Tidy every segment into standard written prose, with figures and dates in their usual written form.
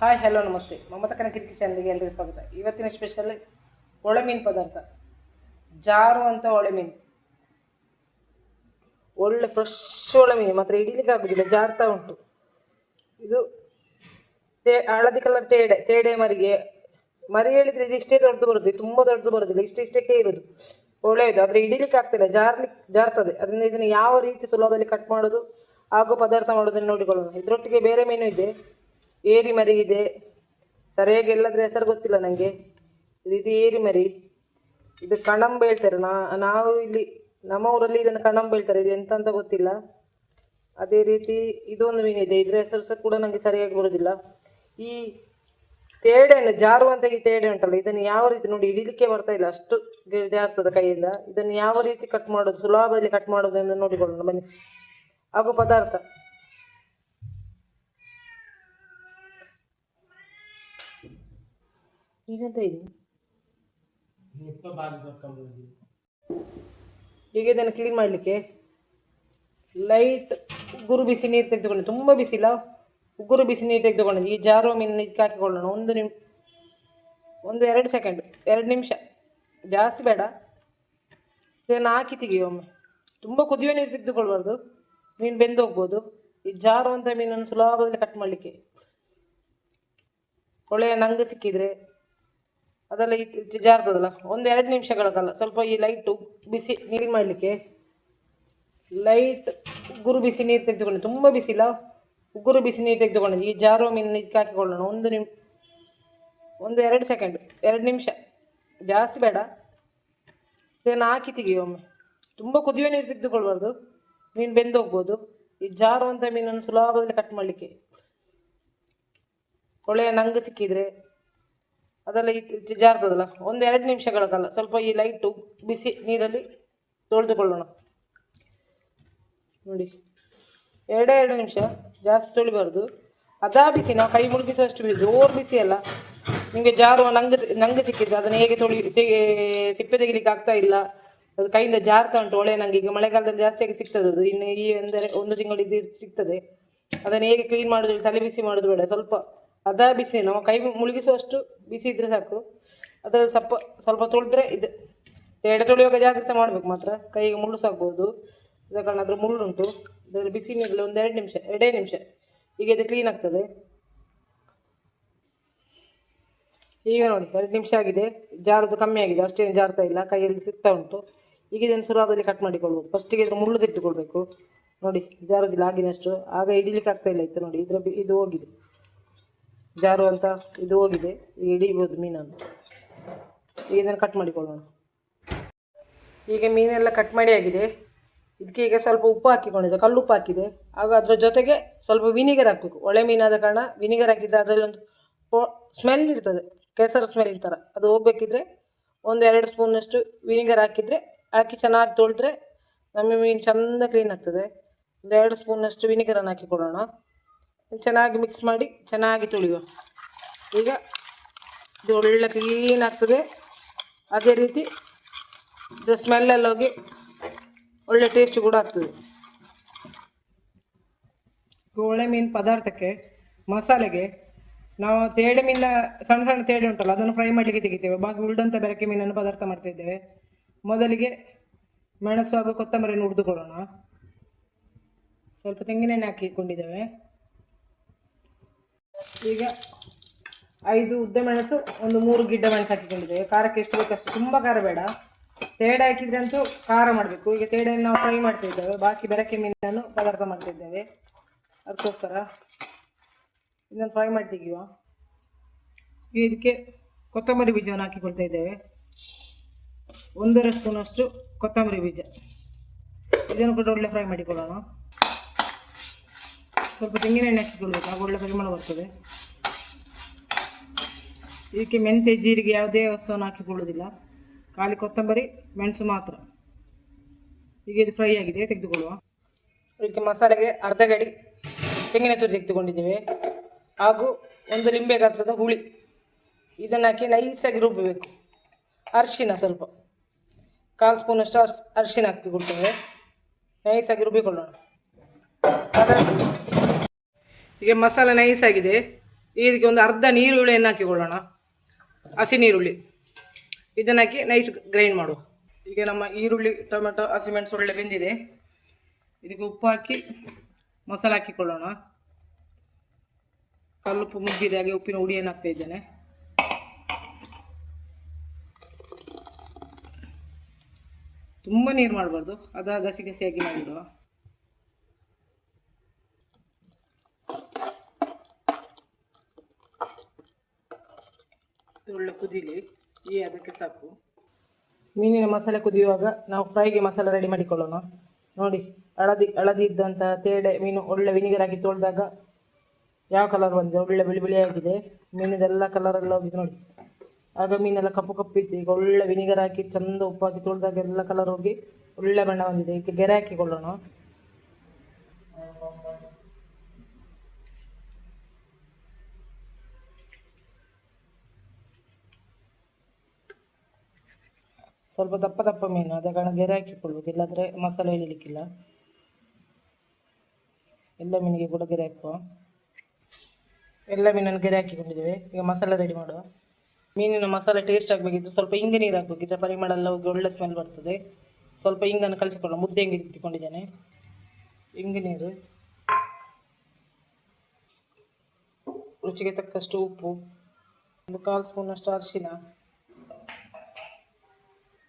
Hi hello ನಮಸ್ತೆ ಮಮತಾ ಕನಕಿರಿ ಚಾನಲ್ಗೆ ಎಲ್ಲರಿಗೂ ಸ್ವಾಗತ. ಇವತ್ತಿನ ಸ್ಪೆಷಲ್ ಒಳ್ಳೆ ಮೀನು ಪದಾರ್ಥ, ಜಾರು ಅಂತ ಒಳ್ಳೆ ಮೀನು. ಒಳ್ಳೆ ಫ್ರೆಶ್ ಒಳ್ಳೆ ಮೀನು, ಮಾತ್ರ ಹಿಡಿಲಿಕ್ಕೆ ಆಗೋದಿಲ್ಲ, ಜಾರ್ತಾ ಉಂಟು. ಇದು ಹಳದಿ ಕಲರ್ ತೇಡೆ ಮರಿ ಹೇಳಿದ್ರೆ ಇದು ಇಷ್ಟೇ ದೊಡ್ಡದು ಬರೋದು, ತುಂಬ ದೊಡ್ಡದು ಬರೋದಿಲ್ಲ, ಇಷ್ಟಕ್ಕೆ ಇರೋದು ಒಳ್ಳೆಯದು. ಆದರೆ ಹಿಡಿಲಿಕ್ಕೆ ಆಗ್ತಿಲ್ಲ, ಜಾರ್ತದೆ. ಅದರಿಂದ ಇದನ್ನು ಯಾವ ರೀತಿ ಸುಲಭದಲ್ಲಿ ಕಟ್ ಮಾಡೋದು ಹಾಗೂ ಪದಾರ್ಥ ಮಾಡೋದನ್ನು ನೋಡಿಕೊಳ್ಳೋಣ. ಇದರೊಟ್ಟಿಗೆ ಬೇರೆ ಮೀನು ಇದೆ, ಏರಿ ಮರಿ ಇದೆ, ಸರಿಯಾಗಿ ಎಲ್ಲದ್ರ ಹೆಸರು ಗೊತ್ತಿಲ್ಲ ನನಗೆ. ಇದು ಏರಿ ಮರಿ, ಇದು ಕಣಂಬ ಹೇಳ್ತಾರೆ. ನಾವು ಇಲ್ಲಿ ನಮ್ಮ ಊರಲ್ಲಿ ಇದನ್ನು ಕಣಂಬ ಹೇಳ್ತಾರೆ, ಇದು ಎಂತ ಅಂತ ಗೊತ್ತಿಲ್ಲ. ಅದೇ ರೀತಿ ಇದೊಂದು ಮೀನಿದೆ, ಇದರ ಹೆಸರು ಸಹ ಕೂಡ ನನಗೆ ಸರಿಯಾಗಿ ಬರೋದಿಲ್ಲ. ಈ ತೇಡೆಯನ್ನು ಜಾರುವಂಥ ಈ ತೇಡೆ ಉಂಟಲ್ಲ, ಇದನ್ನು ಯಾವ ರೀತಿ ನೋಡಿ ಹಿಡಿಲಿಕ್ಕೆ ಬರ್ತಾ ಇಲ್ಲ, ಅಷ್ಟು ಜಾರ್ತದೆ ಕೈಯಿಂದ. ಇದನ್ನು ಯಾವ ರೀತಿ ಕಟ್ ಮಾಡೋದು, ಸುಲಭದಲ್ಲಿ ಕಟ್ ಮಾಡೋದು ಎಂದು ನೋಡಿಕೊಳ್ಳೋಣ ಬನ್ನಿ. ಹಾಗೂ ಪದಾರ್ಥ ಈಗಂತ ಇದೆ. ಈಗ ಇದನ್ನು ಕ್ಲೀನ್ ಮಾಡಲಿಕ್ಕೆ ಲೈಟ್ ಉಗುರು ಬಿಸಿ ನೀರು ತೆಗೆದುಕೊಂಡು, ತುಂಬ ಬಿಸಿಲ್ಲ, ಉಗುರು ಬಿಸಿ ನೀರು ತೆಗೆದುಕೊಂಡು ಈ ಜಾರುವ ಮೀನು ಇದಕ್ಕೆ ಹಾಕಿಕೊಳ್ಳೋಣ. ಒಂದು 2 ಸೆಕೆಂಡ್, 2 ನಿಮಿಷ, ಜಾಸ್ತಿ ಬೇಡ. ಇದನ್ನು ಹಾಕಿ ತೆಗಿಯೋ ಒಮ್ಮೆ. ತುಂಬ ಕುದಿಯೋ ನೀರು ತೆಗೆದುಕೊಳ್ಬಾರ್ದು, ಮೀನು ಬೆಂದು ಹೋಗ್ಬೋದು. ಈ ಜಾರುವಂಥ ಮೀನನ್ನು ಸುಲಭದಲ್ಲಿ ಕಟ್ ಮಾಡಲಿಕ್ಕೆ ಒಳ್ಳೆಯ ನಂಗೆ ಸಿಕ್ಕಿದರೆ ಅದೆಲ್ಲ ಜಾರ್ತದಲ್ಲ, 1-2 ನಿಮಿಷಗಳ ಕಾಲ ಸ್ವಲ್ಪ ಈ ಲೈಟು ಬಿಸಿ ನೀರು ಮಾಡಲಿಕ್ಕೆ ಲೈಟ್ ಉಗುರು ಬಿಸಿ ನೀರು ತೆಗೆದುಕೊಂಡು, ತುಂಬ ಬಿಸಿಲ್ಲ, ಉಗುರು ಬಿಸಿ ನೀರು ತೆಗೆದುಕೊಂಡು ಈ ಜಾರುವ ಮೀನು ಇದಕ್ಕೆ ಹಾಕಿಕೊಳ್ಳೋಣ. 1-2 ಸೆಕೆಂಡ್, 2 ನಿಮಿಷ, ಜಾಸ್ತಿ ಬೇಡ. ಇದನ್ನು ಹಾಕಿ ತೆಗಿಯೋ ಒಮ್ಮೆ. ತುಂಬ ಕುದಿಯೋ ನೀರು ತೆಗೆದುಕೊಳ್ಬಾರ್ದು, ಮೀನು ಬೆಂದು ಹೋಗ್ಬೋದು. ಈ ಜಾರುವಂಥ ಮೀನನ್ನು ಸುಲಭದಲ್ಲಿ ಕಟ್ ಮಾಡಲಿಕ್ಕೆ ಒಳ್ಳೆಯ ನಂಗೆ ಸಿಕ್ಕಿದರೆ ಅದೆಲ್ಲ ಜಾರ್ತದಲ್ಲ, 1-2 ನಿಮಿಷಗಳ ಕಾಲ ಸ್ವಲ್ಪ ಈ ಲೈಟು ಬಿಸಿ ನೀರಲ್ಲಿ ತೊಳೆದುಕೊಳ್ಳೋಣ. ನೋಡಿ, 2 ನಿಮಿಷ, ಜಾಸ್ತಿ ತೊಳಿಬಾರ್ದು. ಅದಾ ಬಿಸಿ, ನಾವು ಕೈ ಮುಳುಗಿಸುವಷ್ಟು ಬಿಸಿ, ಜೋರು ಬಿಸಿ ಅಲ್ಲ. ನಿಮಗೆ ಜಾರುವ ನಂಗೆ ಸಿಕ್ಕಿದ್ರೆ ಅದನ್ನು ಹೇಗೆ ತಿಪ್ಪೆ ತೆಗಿಲಿಕ್ಕೆ ಆಗ್ತಾ ಇಲ್ಲ, ಅದು ಕೈಯಿಂದ ಜಾರ್ತಾ ಉಂಟು. ಒಳ್ಳೆ ನಂಗೆ ಈಗ ಮಳೆಗಾಲದಲ್ಲಿ ಜಾಸ್ತಿಯಾಗಿ ಸಿಗ್ತದೆ ಅದು, ಇನ್ನು ಈ 1 ತಿಂಗಳು ಇದು ಸಿಗ್ತದೆ. ಅದನ್ನು ಹೇಗೆ ಕ್ಲೀನ್ ಮಾಡೋದು, ತಲೆ ಬಿಸಿ ಮಾಡೋದು ಬೇಡ, ಸ್ವಲ್ಪ ಅದಾ ಬಿಸಿ, ನಾವು ಕೈ ಮುಳುಗಿಸುವಷ್ಟು ಬಿಸಿ ಇದ್ರೆ ಸಾಕು. ಅದರಲ್ಲಿ ಸ್ವಲ್ಪ ತೊಳೆದ್ರೆ ಇದು ಎಡೆ ತೊಳೆಯುವಾಗ ಜಾಗ್ರತೆ ಮಾಡಬೇಕು, ಮಾತ್ರ ಕೈಗೆ ಮುಳ್ಳು ಸಾಕ್ಬೋದು. ಇದ ಕಾರಣ ಅದ್ರ ಮುಳ್ಳುಂಟು. ಅದರಲ್ಲಿ ಬಿಸಿ ನೀರಲ್ಲಿ 1-2 ನಿಮಿಷ, 2 ನಿಮಿಷ, ಈಗ ಇದು ಕ್ಲೀನ್ ಆಗ್ತದೆ. ಈಗ ನೋಡಿ 2 ನಿಮಿಷ ಆಗಿದೆ, ಜಾರದು ಕಮ್ಮಿ ಆಗಿದೆ, ಅಷ್ಟೇನು ಜಾರ್ತಾ ಇಲ್ಲ, ಕೈಯಲ್ಲಿ ಸಿಗ್ತಾ ಉಂಟು. ಈಗ ಇದನ್ನು ಸುಲಭದಲ್ಲಿ ಕಟ್ ಮಾಡಿಕೊಳ್ಬೋದು. ಫಸ್ಟಿಗೆ ಇದ್ರ ಮುಳ್ಳು ತೆಗೆದುಕೊಳ್ಬೇಕು. ನೋಡಿ, ಜಾರೋದಿಲ್ಲ ಆಗಿನಷ್ಟು, ಆಗ ಹಿಡಿಲಿಕ್ಕೆ ಆಗ್ತಾ ಇಲ್ಲ ಇತ್ತು. ನೋಡಿ, ಇದು ಹೋಗಿದೆ, ಜಾರು ಅಂತ ಇದು ಹೋಗಿದೆ, ಈಗ ಹಿಡಿಬೋದು ಮೀನನ್ನು. ಈಗ ಇದನ್ನು ಕಟ್ ಮಾಡಿಕೊಳ್ಳೋಣ. ಈಗ ಮೀನೆಲ್ಲ ಕಟ್ ಮಾಡಿ ಆಗಿದೆ. ಇದಕ್ಕೆ ಈಗ ಸ್ವಲ್ಪ ಉಪ್ಪು ಹಾಕಿಕೊಂಡಿದ್ದೆ, ಕಲ್ಲುಪ್ಪು ಹಾಕಿದೆ. ಆಗ ಅದರ ಜೊತೆಗೆ ಸ್ವಲ್ಪ ವಿನಿಗರ್ ಹಾಕಬೇಕು. ಒಳ್ಳೆ ಮೀನಾದ ಕಾರಣ ವಿನಿಗರ್ ಹಾಕಿದ್ರೆ ಅದರಲ್ಲಿ ಒಂದು ಸ್ಮೆಲ್ ಇರ್ತದೆ, ಕೆಸರು ಸ್ಮೆಲ್ ಥರ, ಅದು ಹೋಗ್ಬೇಕಿದ್ರೆ 1-2 ಸ್ಪೂನಷ್ಟು ವಿನಿಗರ್ ಹಾಕಿ ಚೆನ್ನಾಗಿ ತೊಳೆದ್ರೆ ನಮ್ಮ ಮೀನು ಚೆಂದ ಕ್ಲೀನ್ ಆಗ್ತದೆ. 1-2 ಸ್ಪೂನಷ್ಟು ವಿನಿಗರನ್ನು ಹಾಕಿಕೊಡೋಣ. ಚೆನ್ನಾಗಿ ಮಿಕ್ಸ್ ಮಾಡಿ ಚೆನ್ನಾಗಿ ತೊಳೆಯುವ. ಈಗ ಇದು ಒಳ್ಳೆ ಕ್ಲೀನ್ ಆಗ್ತದೆ. ಅದೇ ರೀತಿ ಇದು ಸ್ಮೆಲ್ಲೆಲ್ಲ ಹೋಗಿ ಒಳ್ಳೆ ಟೇಸ್ಟ್ ಕೂಡ ಆಗ್ತದೆ. ಒಳ್ಳೆ ಮೀನು ಪದಾರ್ಥಕ್ಕೆ ಮಸಾಲೆಗೆ ನಾವು ತೇಡೆ ಮೀನ ಸಣ್ಣ ತೇಡೆ ಉಂಟಲ್ಲ, ಅದನ್ನು ಫ್ರೈ ಮಾಡಲಿಕ್ಕೆ ತೆಗಿತೇವೆ. ಬಾಕಿ ಉಳಿದಂಥ ಬೆರಕೆ ಮೀನನ್ನು ಪದಾರ್ಥ ಮಾಡ್ತಾಯಿದ್ದೇವೆ. ಮೊದಲಿಗೆ ಮೆಣಸು ಹಾಗೂ ಕೊತ್ತಂಬರಿಯನ್ನು ಹುರಿದುಕೊಳ್ಳೋಣ. ಸ್ವಲ್ಪ ತೆಂಗಿನೆಣ್ಣೆ ಹಾಕಿಕೊಂಡಿದ್ದೇವೆ. ಈಗ 5 ಉದ್ದ ಮೆಣಸು, 3 ಗಿಡ್ಡ ಮೆಣಸು ಹಾಕಿಕೊಂಡಿದ್ದೇವೆ. ಖಾರಕ್ಕೆ ಎಷ್ಟು ಬೇಕಷ್ಟು, ತುಂಬ ಖಾರ ಬೇಡ. ತೇಡೆ ಹಾಕಿದ್ರೆ ಅಂತೂ ಖಾರ ಮಾಡಬೇಕು. ಈಗ ತೇಡೆಯನ್ನು ನಾವು ಫ್ರೈ ಮಾಡ್ತಿದ್ದೇವೆ, ಬಾಕಿ ಬೆರಕೆ ಮೀನನ್ನು ಪದಾರ್ಥ ಮಾಡ್ತಿದ್ದೇವೆ. ಅದಕ್ಕೋಸ್ಕರ ಇದನ್ನು ಫ್ರೈ ಮಾಡಿ ತೆಗೆಯುವ. ಇದಕ್ಕೆ ಕೊತ್ತಂಬರಿ ಬೀಜವನ್ನು ಹಾಕಿಕೊಳ್ತಾ ಇದ್ದೇವೆ, 1 ಸ್ಪೂನಷ್ಟು ಕೊತ್ತಂಬರಿ ಬೀಜ. ಇದನ್ನು ಕೂಡ ಒಳ್ಳೆ ಫ್ರೈ ಮಾಡಿಕೊಳ್ಳೋಣ. ಸ್ವಲ್ಪ ತೆಂಗಿನೆಣ್ಣೆ ಹಾಕಿಕೊಳ್ಬೇಕು, ಆಗ ಒಳ್ಳೆ ಪರಿಮಳ ಬರ್ತದೆ. ಇದಕ್ಕೆ ಮೆಂತೆ, ಜೀರಿಗೆ ಯಾವುದೇ ವಸ್ತುವನ್ನು ಹಾಕಿಕೊಳ್ಳೋದಿಲ್ಲ, ಖಾಲಿ ಕೊತ್ತಂಬರಿ ಮೆಣಸು ಮಾತ್ರ. ಈಗ ಇದು ಫ್ರೈ ಆಗಿದೆ, ತೆಗೆದುಕೊಳ್ಳುವ. ಇದಕ್ಕೆ ಮಸಾಲೆಗೆ ಅರ್ಧ ಗಡಿ ತೆಂಗಿನ ತುರಿ ತೆಗೆದುಕೊಂಡಿದ್ದೇವೆ, ಹಾಗೂ 1 ಲಿಂಬೆ ಗಾತ್ರದ ಹುಳಿ. ಇದನ್ನು ಹಾಕಿ ನೈಸಾಗಿ ರುಬ್ಬಬೇಕು. ಅರಿಶಿನ ಸ್ವಲ್ಪ 1/4 ಸ್ಪೂನಷ್ಟು ಅರಿಶಿನ ಹಾಕಿಕೊಳ್ತೇವೆ, ನೈಸಾಗಿ ರುಬ್ಬಿಕೊಳ್ಳೋಣ. ಈಗ ಮಸಾಲೆ ನೈಸಾಗಿದೆ, ಇದಕ್ಕೆ ಒಂದು ಅರ್ಧ ನೀರುಳ್ಳಿಯನ್ನು ಹಾಕಿಕೊಳ್ಳೋಣ, ಹಸಿ ನೀರುಳ್ಳಿ. ಇದನ್ನು ಹಾಕಿ ನೈಸ್ ಗ್ರೈಂಡ್ ಮಾಡುವ. ಈಗ ನಮ್ಮ ಈರುಳ್ಳಿ, ಟೊಮೆಟೊ, ಹಸಿಮೆಣಸು ಒಳ್ಳೆ ಬೆಂದಿದೆ. ಇದಕ್ಕೆ ಉಪ್ಪು ಹಾಕಿ ಮಸಾಲೆ ಹಾಕಿಕೊಳ್ಳೋಣ. ಕಲ್ಲುಪ್ಪು ಮುಗ್ಗಿದೆ, ಹಾಗೆ ಉಪ್ಪಿನ ಹುಡಿಯನ್ನು ಹಾಕ್ತಾ ಇದ್ದೇನೆ. ತುಂಬ ನೀರು ಮಾಡಬಾರ್ದು, ಅದ ಗಸಿ ಗಸಿಯಾಗಿ ಮಾಡಿಡುವ. ಒಳ್ಳೆ ಕುದೀಲಿ, ಅದಕ್ಕೆ ಸಾಕು. ಮೀನಿನ ಮಸಾಲೆ ಕುದಿಯುವಾಗ ನಾವು ಫ್ರೈಗೆ ಮಸಾಲೆ ರೆಡಿ ಮಾಡಿಕೊಳ್ಳೋಣ. ನೋಡಿ, ಹಳದಿ ಇದ್ದಂಥ ತೇಡೆ ಮೀನು ಒಳ್ಳೆ ವಿನಿಗರ್ ಹಾಕಿ ತೊಳೆದಾಗ ಯಾವ ಕಲರ್ ಬಂದಿದೆ, ಒಳ್ಳೆ ಬಿಳಿ ಬಿಳಿಯಾಗಿದೆ. ಮೀನಿದೆಲ್ಲ ಕಲರೆಲ್ಲ ಹೋಗಿದೆ ನೋಡಿ. ಆಗ ಮೀನೆಲ್ಲ ಕಪ್ಪು ಕಪ್ಪಿತ್ತು. ಈಗ ಒಳ್ಳೆ ವಿನಿಗರ್ ಹಾಕಿ ಚಂದ ಉಪ್ಪು ಹಾಕಿ ತೊಳೆದಾಗ ಎಲ್ಲ ಕಲರ್ ಹೋಗಿ ಒಳ್ಳೆ ಬಣ್ಣ ಬಂದಿದೆ. ಈಗ ಗೆರೆ ಹಾಕಿಕೊಳ್ಳೋಣ. ಸ್ವಲ್ಪ ದಪ್ಪ ದಪ್ಪ ಮೀನು, ಅದ ಕಾರಣ ಗೆರೆ ಹಾಕಿಕೊಳ್ಬೇಕು, ಇಲ್ಲಾಂದರೆ ಮಸಾಲೆ ಎಳಿಲಿಕ್ಕಿಲ್ಲ. ಎಲ್ಲ ಮೀನಿಗೆ ಕೂಡ ಗೆರೆ ಹಾಕುವ. ಎಲ್ಲ ಮೀನನ್ನು ಗೆರೆ ಹಾಕಿಕೊಂಡಿದ್ದೇವೆ. ಈಗ ಮಸಾಲೆ ರೆಡಿ ಮಾಡುವ. ಮೀನಿನ ಮಸಾಲೆ ಟೇಸ್ಟ್ ಆಗಬೇಕಿದ್ರೆ ಸ್ವಲ್ಪ ಇಂಗು ನೀರು ಹಾಕಬೇಕಿದ್ರೆ ಪರಿಮಳ ಎಲ್ಲ ಹೋಗಿ ಒಳ್ಳೆ ಸ್ಮೆಲ್ ಬರ್ತದೆ. ಸ್ವಲ್ಪ ಇಂಗನ್ನು ಕಲಿಸಿಕೊಳ್ಳೋಣ. ಮುದ್ದೆ ಇಂಗು ಇಟ್ಕೊಂಡಿದ್ದೇನೆ. ಇಂಗು ನೀರು, ರುಚಿಗೆ ತಕ್ಕಷ್ಟು ಉಪ್ಪು, ಒಂದು 1/4 ಸ್ಪೂನಷ್ಟು ಅರಿಶಿನ,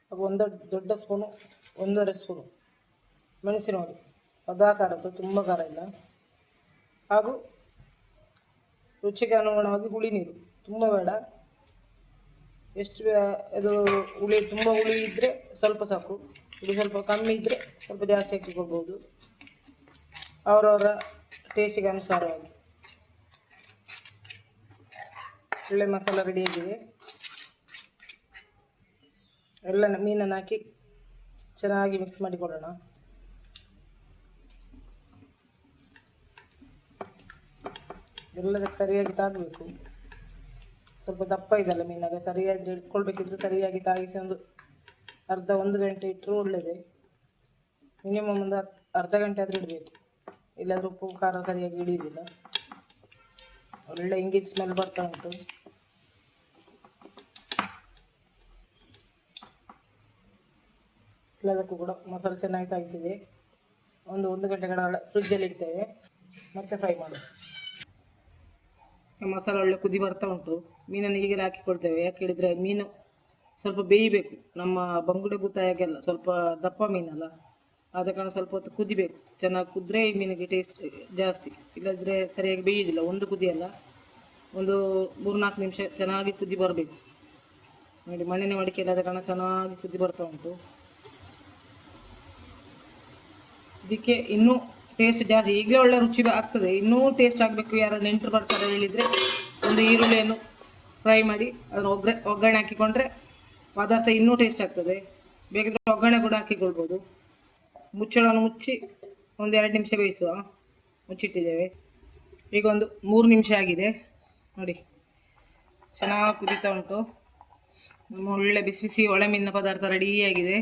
ಹಾಗೂ ಒಂದು ದೊಡ್ಡ ಸ್ಪೂನು, 1.5 ಸ್ಪೂನು ಮೆಣಸಿನ ಹುಡಿ. ಅದ ಖಾರದ್ದು, ತುಂಬ ಖಾರ ಇಲ್ಲ. ಹಾಗೂ ರುಚಿಗೆ ಅನುಗುಣವಾಗಿ ಹುಳಿ ನೀರು, ತುಂಬ ಬೇಡ. ಎಷ್ಟು ಇದು ಹುಳಿ, ತುಂಬ ಹುಳಿ ಇದ್ದರೆ ಸ್ವಲ್ಪ ಸಾಕು, ಹುಳಿ ಸ್ವಲ್ಪ ಕಮ್ಮಿ ಇದ್ದರೆ ಸ್ವಲ್ಪ ಜಾಸ್ತಿ ಹಾಕಿಕೊಳ್ಬೋದು, ಅವರವರ ಟೇಸ್ಟಿಗೆ ಅನುಸಾರವಾಗಿ. ಒಳ್ಳೆ ಮಸಾಲ ರೆಡಿಯಾಗಿದೆ. ಎಲ್ಲ ಮೀನನ್ನು ಹಾಕಿ ಚೆನ್ನಾಗಿ ಮಿಕ್ಸ್ ಮಾಡಿಕೊಳ್ಳೋಣ. ಎಲ್ಲದಕ್ಕೆ ಸರಿಯಾಗಿ ತಾಗಬೇಕು. ಸ್ವಲ್ಪ ದಪ್ಪ ಇದೆಲ್ಲ ಮೀನಾಗ, ಸರಿಯಾಗಿ ಇಟ್ಕೊಳ್ಬೇಕಿದ್ರೆ ಸರಿಯಾಗಿ ತಾಗಿಸಿ ಒಂದು 1 ಗಂಟೆ ಇಟ್ಟರು ಒಳ್ಳೆಯದೇ. ಮಿನಿಮಮ್ ಒಂದು ಅರ್ಧ ಗಂಟೆ ಆದರೂ ಇಡಬೇಕು, ಇಲ್ಲಾಂದರೆ ಉಪ್ಪು ಖಾರ ಸರಿಯಾಗಿ ಹಿಡಿಯೋದಿಲ್ಲ. ಒಳ್ಳೆ ಇಂಗಿ ಸ್ಮೆಲ್ ಬರ್ತಾ ಉಂಟು. ಎಲ್ಲದಕ್ಕೂ ಕೂಡ ಮಸಾಲೆ ಚೆನ್ನಾಗಿ ತಾಗಿಸಿದೆ. ಒಂದು 1 ಗಂಟೆಗಳ ಫ್ರಿಜ್ಜಲ್ಲಿ ಇಡ್ತೇವೆ, ಮತ್ತೆ ಫ್ರೈ ಮಾಡೋದು. ಮಸಾಲೆ ಒಳ್ಳೆ ಕುದಿ ಬರ್ತಾ ಉಂಟು. ಮೀನನ್ನು ಈಗಲೇ ಹಾಕಿಕೊಳ್ತೇವೆ. ಯಾಕೆ ಹೇಳಿದರೆ ಮೀನು ಸ್ವಲ್ಪ ಬೇಯಬೇಕು. ನಮ್ಮ ಬಂಗುಡೆ ಬೂತಾಯಾಗೆಲ್ಲ ಸ್ವಲ್ಪ ದಪ್ಪ ಮೀನಲ್ಲ, ಆದ ಕಾರಣ ಸ್ವಲ್ಪ ಹೊತ್ತು ಕುದಿಬೇಕು. ಚೆನ್ನಾಗಿ ಕುದ್ರೆ ಈ ಮೀನಿಗೆ ಟೇಸ್ಟ್ ಜಾಸ್ತಿ, ಇಲ್ಲದ್ರೆ ಸರಿಯಾಗಿ ಬೇಯೋದಿಲ್ಲ. ಒಂದು ಕುದಿಯಲ್ಲ, ಒಂದು 3-4 ನಿಮಿಷ ಚೆನ್ನಾಗಿ ಕುದಿ ಬರಬೇಕು. ನೋಡಿ, ಮಣ್ಣಿನ ಮಡಿಕೆ ಇಲ್ಲದ ಕಾರಣ ಚೆನ್ನಾಗಿ ಕುದಿ ಬರ್ತಾ ಉಂಟು. ಇದಕ್ಕೆ ಇನ್ನೂ ಟೇಸ್ಟ್ ಜಾಸ್ತಿ, ಈಗಲೇ ಒಳ್ಳೆ ರುಚಿ ಆಗ್ತದೆ. ಇನ್ನೂ ಟೇಸ್ಟ್ ಆಗಬೇಕು, ಯಾರು ನೆಂಟರು ಬರ್ತಾರೆ ಹೇಳಿದರೆ ಒಂದು ಈರುಳ್ಳಿಯನ್ನು ಫ್ರೈ ಮಾಡಿ ಅದನ್ನು ಒಗ್ಗರಣೆ ಹಾಕಿಕೊಂಡ್ರೆ ಪದಾರ್ಥ ಇನ್ನೂ ಟೇಸ್ಟ್ ಆಗ್ತದೆ. ಬೇಕಿದ್ರೆ ಒಗ್ಗರಣೆ ಕೂಡ ಹಾಕಿಕೊಳ್ಬೋದು. ಮುಚ್ಚಳವನ್ನು ಮುಚ್ಚಿ ಒಂದು 2 ನಿಮಿಷ ಬೇಯಿಸುವ. ಮುಚ್ಚಿಟ್ಟಿದ್ದೇವೆ. ಈಗ ಒಂದು 3 ನಿಮಿಷ ಆಗಿದೆ ನೋಡಿ, ಚೆನ್ನಾಗಿ ಕುದೀತಾ ಉಂಟು. ನಮ್ಮ ಒಳ್ಳೆ ಬಿಸಿ ಬಿಸಿ ಒಳೆ ಮೀನಿನ ಪದಾರ್ಥ ರೆಡಿಯಾಗಿದೆ.